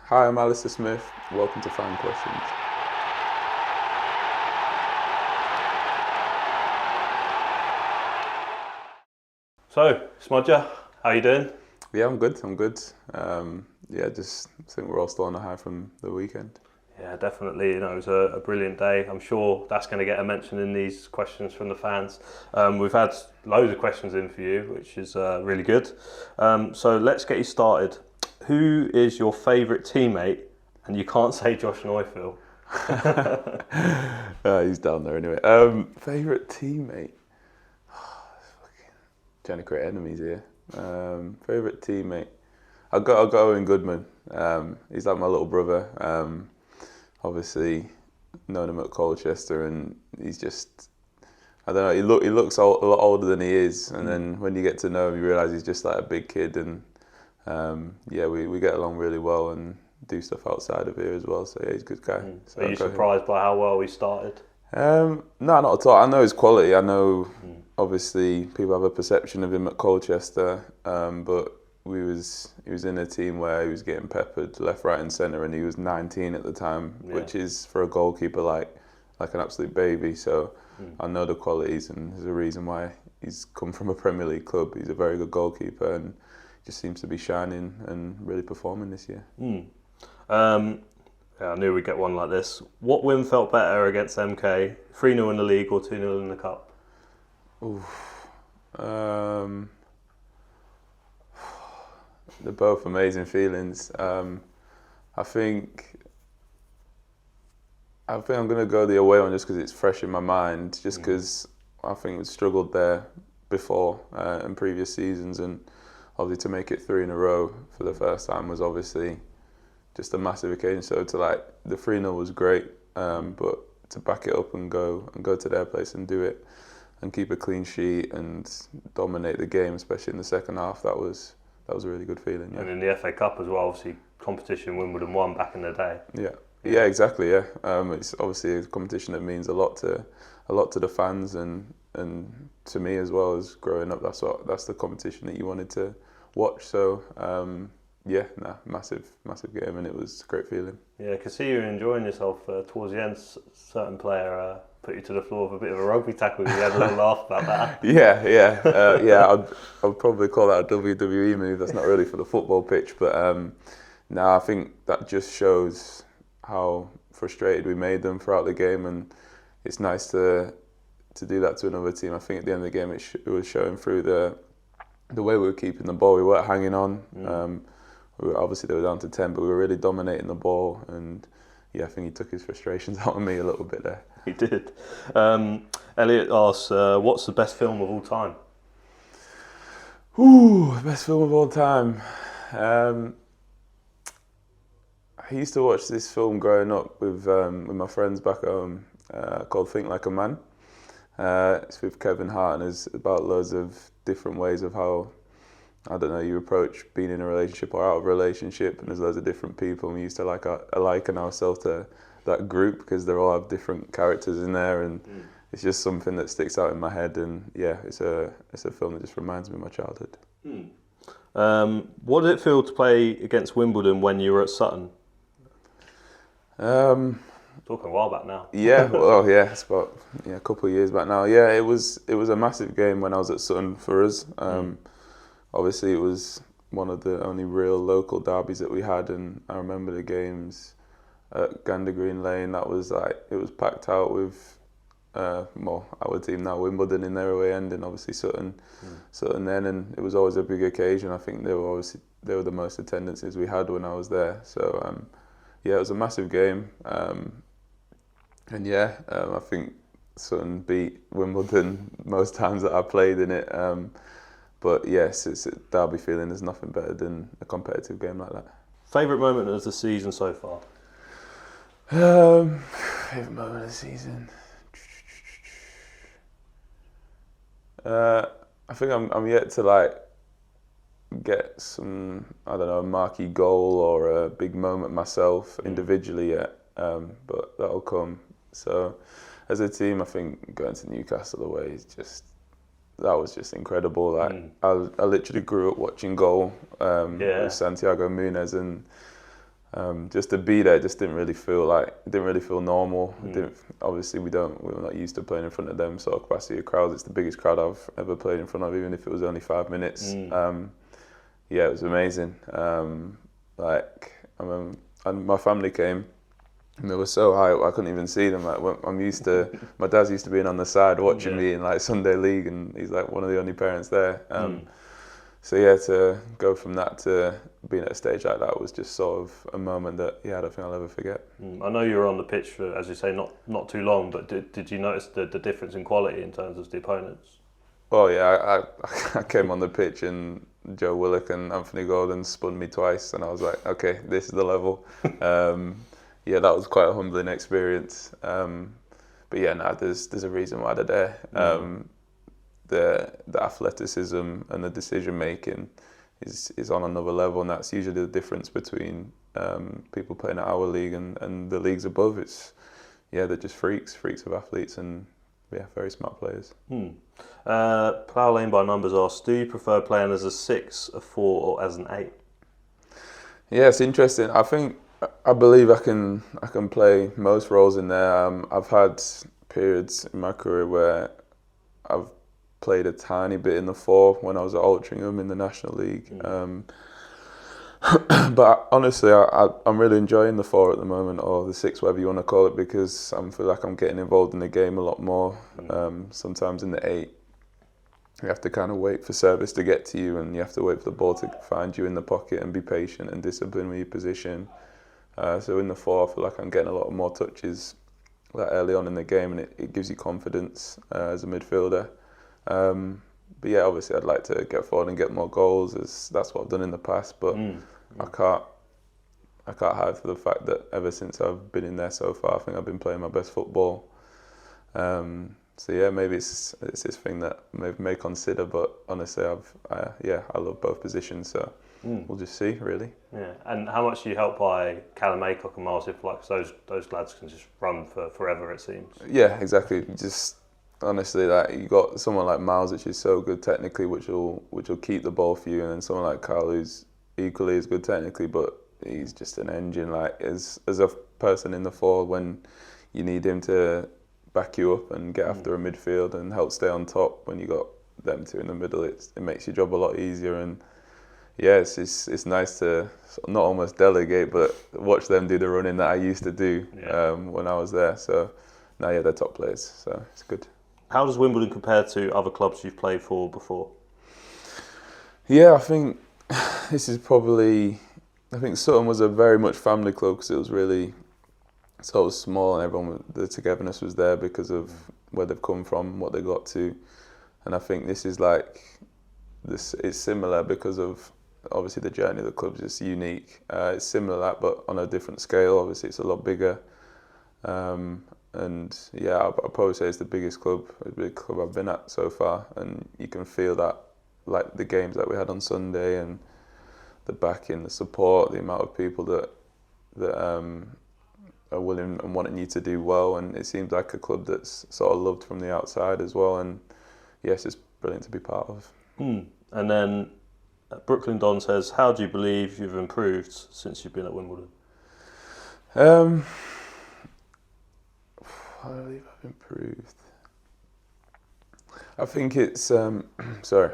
Hi, I'm Alistair Smith. Welcome to Fan Questions. So, Smudger, how you doing? Yeah, I'm good. Just think we're all still on a high from the weekend. Yeah, definitely. It was a brilliant day. I'm sure that's going to get a mention in these questions from the fans. We've had loads of questions in for you, which is really good. So let's get you started. Who is your favourite teammate? And you can't say Josh Neufeld. He's down there anyway. Favourite teammate? Trying to create enemies here. Favourite teammate? I'll go Owen Goodman. He's like my little brother. Obviously, known him at Colchester, and he's just, I don't know, he looks a lot older than he is, and then when you get to know him, you realise he's just like a big kid, and we get along really well and do stuff outside of here as well, so yeah, he's a good guy. So Are you surprised by how well we started? No, not at all. I know his quality. I know, obviously, people have a perception of him at Colchester, but he was in a team where he was getting peppered left, right, and centre, and he was 19 at the time, which is for a goalkeeper like an absolute baby. So I know the qualities, and there's a reason why he's come from a Premier League club. He's a very good goalkeeper, and just seems to be shining and really performing this year. I knew we'd get one like this. What win felt better against MK? 3-0 in the league or 2-0 in the cup? They're both amazing feelings. I think I'm going to go the away one just because it's fresh in my mind, just because I think we struggled there before in previous seasons, and obviously to make it 3 in a row for the first time was obviously just a massive occasion. So the 3-0 was great, but to back it up and go to their place and do it and keep a clean sheet and dominate the game, especially in the second half, that was a really good feeling. Yeah. And in the FA Cup as well, obviously competition Wimbledon won back in the day. Yeah, exactly. Yeah, it's obviously a competition that means a lot to the fans and to me as well as growing up. That's the competition that you wanted to watch. So massive game, and it was a great feeling. Yeah, I could see you enjoying yourself towards the end. Certain player put you to the floor with a bit of a rugby tackle. You had a little laugh about that. I'd probably call that a WWE move. That's not really for the football pitch, but I think that just shows how frustrated we made them throughout the game, and it's nice to do that to another team. I think at the end of the game, it was showing through the way we were keeping the ball. We weren't hanging on. Obviously they were down to 10, but we were really dominating the ball, and I think he took his frustrations out on me a little bit there. He did. Elliot asks, what's the best film of all time? Best film of all time. I used to watch this film growing up with my friends back home called Think Like a Man. It's with Kevin Hart, and it's about loads of different ways of how, I don't know, you approach being in a relationship or out of a relationship, and there's loads of different people, and we used to liken ourselves to that group because they all have different characters in there, and it's just something that sticks out in my head, and it's a film that just reminds me of my childhood. What did it feel to play against Wimbledon when you were at Sutton? Talking a while back now. It's about a couple of years back now. Yeah, it was a massive game when I was at Sutton for us. Obviously, it was one of the only real local derbies that we had, and I remember the games at Gander Green Lane. It was packed out with our team now, Wimbledon, in their away end, and obviously Sutton then, and it was always a big occasion. I think they were the most attendances we had when I was there. So it was a massive game, I think Sutton beat Wimbledon most times that I played in it. But yes, it's a derby feeling. There's nothing better than a competitive game like that. Favourite moment of the season so far? Favourite moment of the season? I think I'm yet to get some, I don't know, a marquee goal or a big moment myself individually yet, but that'll come. So as a team, I think going to Newcastle away is that was just incredible. I literally grew up watching goal with Santiago Munez, and just to be there just didn't really feel normal. Obviously we were not used to playing in front of them sort of capacity of crowds. It's the biggest crowd I've ever played in front of, even if it was only 5 minutes. Yeah, it was amazing. And my family came and they were so high I couldn't even see them. Like, my dad's used to being on the side watching me in like Sunday league, and he's like one of the only parents there. So yeah, to go from that to being at a stage like that was just sort of a moment that I don't think I'll ever forget. I know you were on the pitch for, as you say, not too long, but did you notice the difference in quality in terms of the opponents? Oh yeah, I came on the pitch and Joe Willock and Anthony Gordon spun me twice, and I was like, okay, this is the level. Yeah, that was quite a humbling experience. But yeah, there's a reason why they're there. The athleticism and the decision making is on another level, and that's usually the difference between people playing at our league and the leagues above. They're just freaks of athletes, and very smart players. Plough Lane by Numbers asks, do you prefer playing as a 6, a 4, or as an 8? Yeah, it's interesting. I believe I can play most roles in there. I've had periods in my career where I've played a tiny bit in the 4 when I was at Altrincham in the National League. But honestly, I'm really enjoying the 4 at the moment, or the 6, whatever you want to call it, because I feel like I'm getting involved in the game a lot more. Sometimes in the 8, you have to kind of wait for service to get to you, and you have to wait for the ball to find you in the pocket and be patient and disciplined with your position. So in the 4, I feel like I'm getting a lot more touches like early on in the game, and it gives you confidence as a midfielder. But yeah, obviously I'd like to get forward and get more goals, as that's what I've done in the past. But I can't hide for the fact that ever since I've been in there so far, I think I've been playing my best football. So yeah, maybe it's this thing that may consider, but honestly, I love both positions, so we'll just see, really. Yeah, and how much do you help by Callum Aycock and Miles Hippler? Those lads can just run for forever, it seems. Yeah, exactly. Just honestly, like, you got someone like Miles, which is so good technically, which will keep the ball for you, and then someone like Carl, who's equally as good technically, but he's just an engine. Like, as a person in the 4, when you need him to back you up and get after a midfield and help stay on top, when you got them 2 in the middle, it makes your job a lot easier. And yeah, it's nice to not almost delegate, but watch them do the running that I used to do when I was there. So now, they're top players, so it's good. How does Wimbledon compare to other clubs you've played for before? Yeah, I think this is probably. I think Sutton was a very much family club because it was really sort of small, and the togetherness was there because of where they've come from, what they got to, and I think this is like this is similar because of obviously the journey of the club is just unique. It's similar to that, but on a different scale. Obviously, it's a lot bigger. And yeah, I'd probably say it's the biggest club I've been at so far, and you can feel that, like the games that we had on Sunday, and the backing, the support, the amount of people that are willing and wanting you to do well, and it seems like a club that's sort of loved from the outside as well, and yes, it's brilliant to be part of. And then Brooklyn Don says, how do you believe you've improved since you've been at Wimbledon? I believe I've improved. I think it's I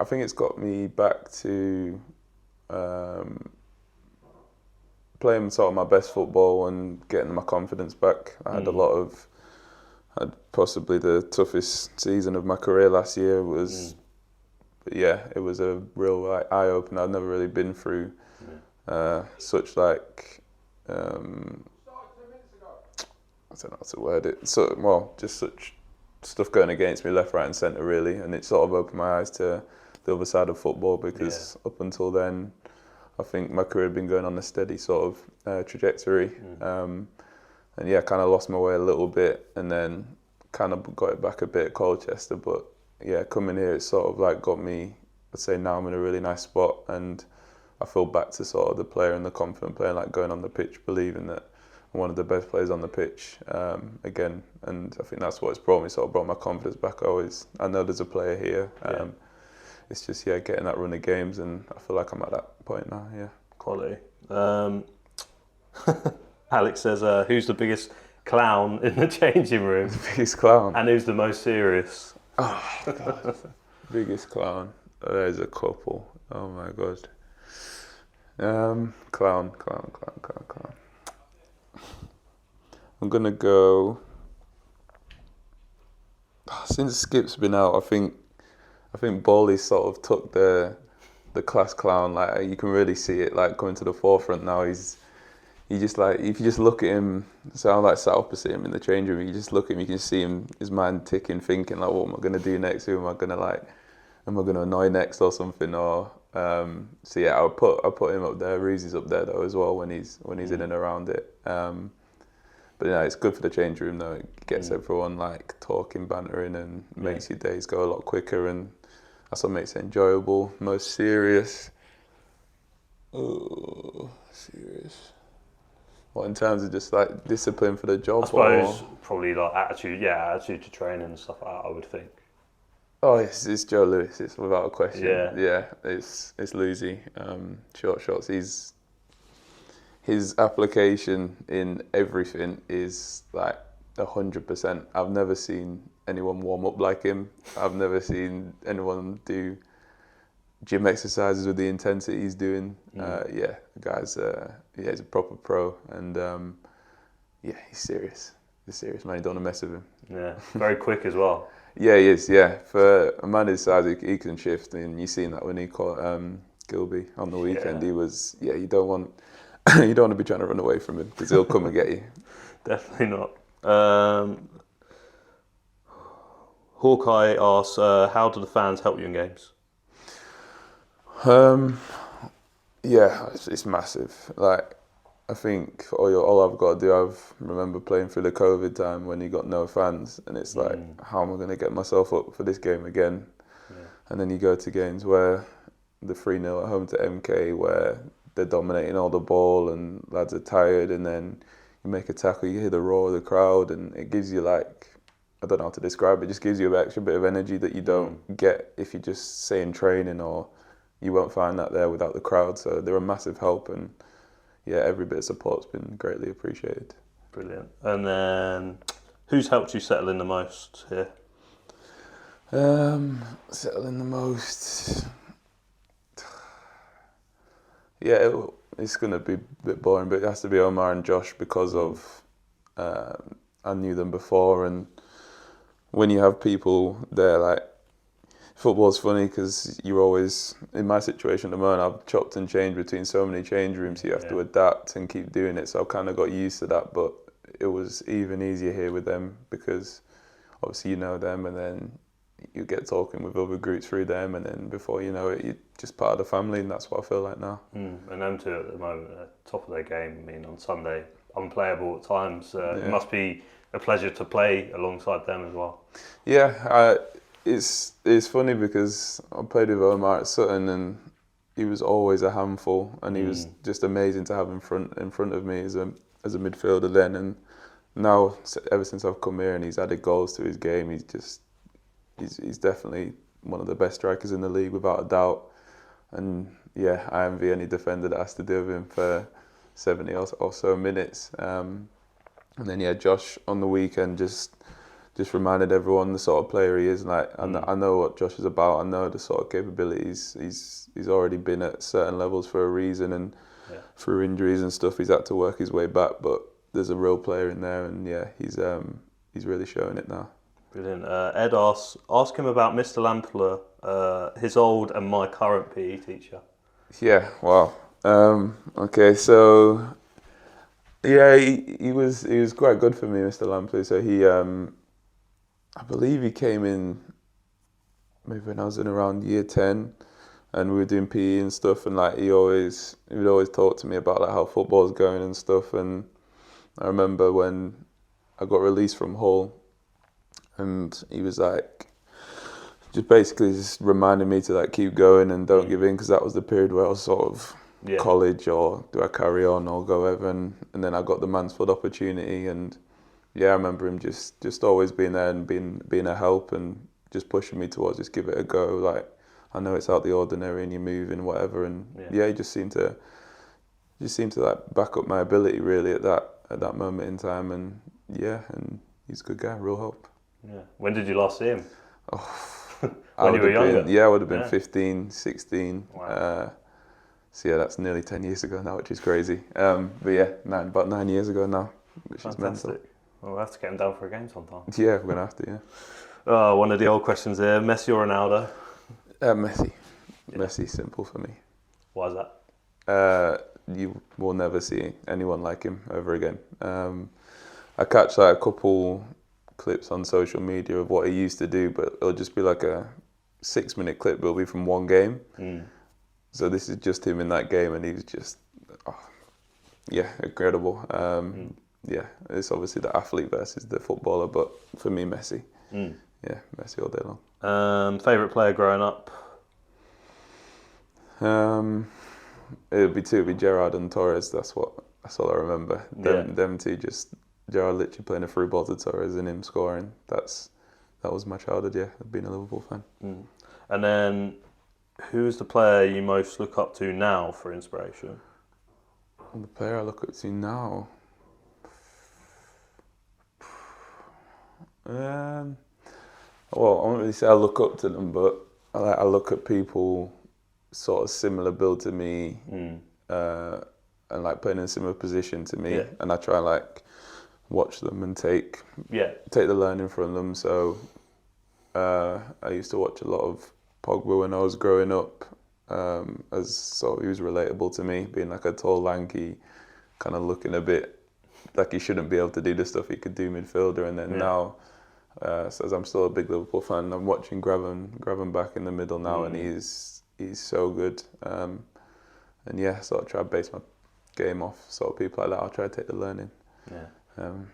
think it's got me back to playing sort of my best football and getting my confidence back. I had had possibly the toughest season of my career last year. But yeah, it was a real eye opener. I've never really been through such like. I don't know how to word it. Just such stuff going against me left, right and centre really, and it sort of opened my eyes to the other side of football, because up until then I think my career had been going on a steady sort of trajectory, and kind of lost my way a little bit, and then kind of got it back a bit at Colchester, but yeah, coming here it's sort of like got me, I'd say now I'm in a really nice spot, and I feel back to sort of the player and the confident player, like going on the pitch believing that I'm one of the best players on the pitch again, and I think that's what's brought my confidence back. I know there's a player here. It's just getting that run of games, and I feel like I'm at that point now. Yeah. Quality. Alex says, who's the biggest clown in the changing room? Biggest clown. And who's the most serious? Oh, God. Biggest clown. There's a couple. Oh, my God. Clown. I'm going to go... Since Skip's been out, I think Bowley sort of took the class clown. Like, you can really see it like coming to the forefront now. He just like, if you just look at him, so I'm like sat opposite him in the change room, you just look at him, you can see him, his mind ticking, thinking like, what am I going to do next? Who am I going to annoy next or something? Or so yeah, I'll put him up there. Reezy's up there though as well when he's in and around it. But yeah, it's good for the change room though. It gets everyone like talking, bantering, and makes your days go a lot quicker, and that's what makes it enjoyable. Most serious. Oh, serious. What, in terms of just like discipline for the job? I suppose probably like attitude to training and stuff like that, I would think. Oh, it's Joe Lewis. It's without a question. Yeah, it's Lucy. Short shots. His application in everything is like 100%. I've never seen anyone warm up like him. I've never seen anyone do gym exercises with the intensity he's doing. The guy's he's a proper pro, and he's serious. He's serious, man. You don't want to mess with him. Yeah, very quick as well. Yeah, he is. Yeah, for a man his size, he can shift, and you've seen that when he caught Gilby on the weekend. He was. Yeah, you don't want to be trying to run away from him because he'll come and get you. Definitely not. Hawkeye asks, how do the fans help you in games? Yeah, it's massive. Like, I think all I've got to do, I remember playing through the COVID time when you got no fans, and it's like, how am I going to get myself up for this game again? Yeah. And then you go to games where the 3-0 at home to MK, where they're dominating all the ball and lads are tired, and then you make a tackle, you hear the roar of the crowd, and it gives you like, I don't know how to describe it, just gives you an extra bit of energy that you don't get if you just stay in training, or you won't find that there without the crowd. So they're a massive help, and yeah, every bit of support's been greatly appreciated. Brilliant. And then, who's helped you settle in the most here? Settle in the most. Yeah, it's going to be a bit boring, but it has to be Omar and Josh because of I knew them before, and when you have people there, like, football's funny because you're always, in my situation at the moment, I've chopped and changed between so many change rooms, so you have to adapt and keep doing it, so I kind of got used to that, but it was even easier here with them because obviously you know them, and then you get talking with other groups through them, and then before you know it, you're just part of the family, and that's what I feel like now. And them two at the moment are top of their game. I mean, on Sunday, unplayable at times. It must be a pleasure to play alongside them as well. Yeah, it's funny because I played with Omar at Sutton, and he was always a handful, and he was just amazing to have in front of me as a midfielder then, and now ever since I've come here and he's added goals to his game, he's definitely one of the best strikers in the league without a doubt. And yeah, I envy any defender that has to deal with him for 70 or so minutes. And then Josh on the weekend just reminded everyone the sort of player he is. Like, I know what Josh is about. I know the sort of capabilities. He's already been at certain levels for a reason, and through injuries and stuff, he's had to work his way back. But there's a real player in there, and he's really showing it now. Brilliant. Ed asks, ask him about Mr. Lamplugh, his old and my current PE teacher. Yeah, wow. Okay, so yeah, he was quite good for me, Mr. Lamplugh. So he, I believe he came in maybe when I was in around year 10, and we were doing PE and stuff, and like he would always talk to me about like how football's going and stuff. And I remember when I got released from Hull, and he was like, just basically just reminding me to like keep going and don't give in, because that was the period where I was sort of college, or do I carry on or go ever, and then I got the Mansfield opportunity, and I remember him just always being there and being a help and just pushing me towards just give it a go. Like, I know it's out the ordinary and you're moving, whatever, and he just seemed to just seemed to like back up my ability really at that moment in time, and he's a good guy, real hope. Yeah. When did you last see him? Oh, When you were younger? I would have been 15, 16. Wow. So yeah, that's nearly 10 years ago now, which is crazy. But yeah, about 9 years ago now, which is mental. Well, we'll have to get him down for a game sometime. Yeah, we're gonna have to. Yeah. One of the old questions here: Messi or Ronaldo? Messi. Yeah. Messi, simple for me. Why is that? You will never see anyone like him ever again. I catch like a couple clips on social media of what he used to do, but it'll just be like a 6-minute clip. It'll be from one game. So this is just him in that game, and he's just, incredible. Yeah, it's obviously the athlete versus the footballer, but for me, Messi. Yeah, Messi all day long. Favourite player growing up? It'd be Gerrard and Torres. That's all I remember. Them two, just Gerrard literally playing a through ball to Torres and him scoring. That was my childhood. Yeah, being a Liverpool fan. And then, who is the player you most look up to now for inspiration? The player I look up to now. Well, I won't really say I look up to them, but I look at people sort of similar build to me, and like playing in a similar position to me, and I try like watch them and take the learning from them. So I used to watch a lot of Pogba when I was growing up, as sort of he was relatable to me, being like a tall, lanky, kind of looking a bit like he shouldn't be able to do the stuff he could do midfielder, and then now. So as I'm still a big Liverpool fan, I'm watching Graven back in the middle now, and he's so good. And sort of try to base my game off sort of people like that. I'll try to take the learning. And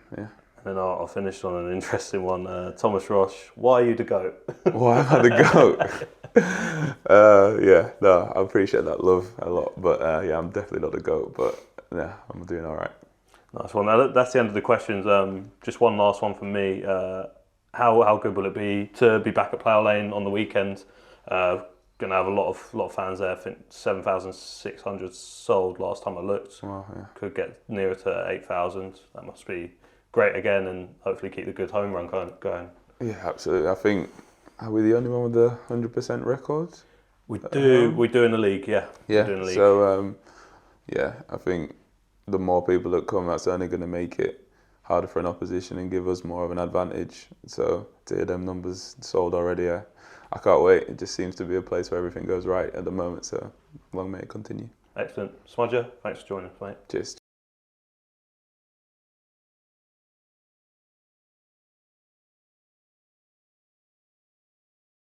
then I'll finish on an interesting one. Thomas Roche, why are you the GOAT? Why am I the GOAT? I appreciate that love a lot, but I'm definitely not the GOAT. But I'm doing all right. Nice one. Now, that's the end of the questions. Just one last one from me. How good will it be to be back at Plough Lane on the weekend? Going to have a lot of fans there. I think 7,600 sold last time I looked. Wow, Could get nearer to 8,000. That must be great again, and hopefully keep the good home run going. Yeah, absolutely. I think, are we the only one with the 100% record? We do in the league, yeah. Yeah. We do in the league. So I think the more people that come, that's only going to make it harder for an opposition and give us more of an advantage. So to hear them numbers sold already, I can't wait. It just seems to be a place where everything goes right at the moment. So long may it continue. Excellent. Smudger, thanks for joining us, mate. Cheers.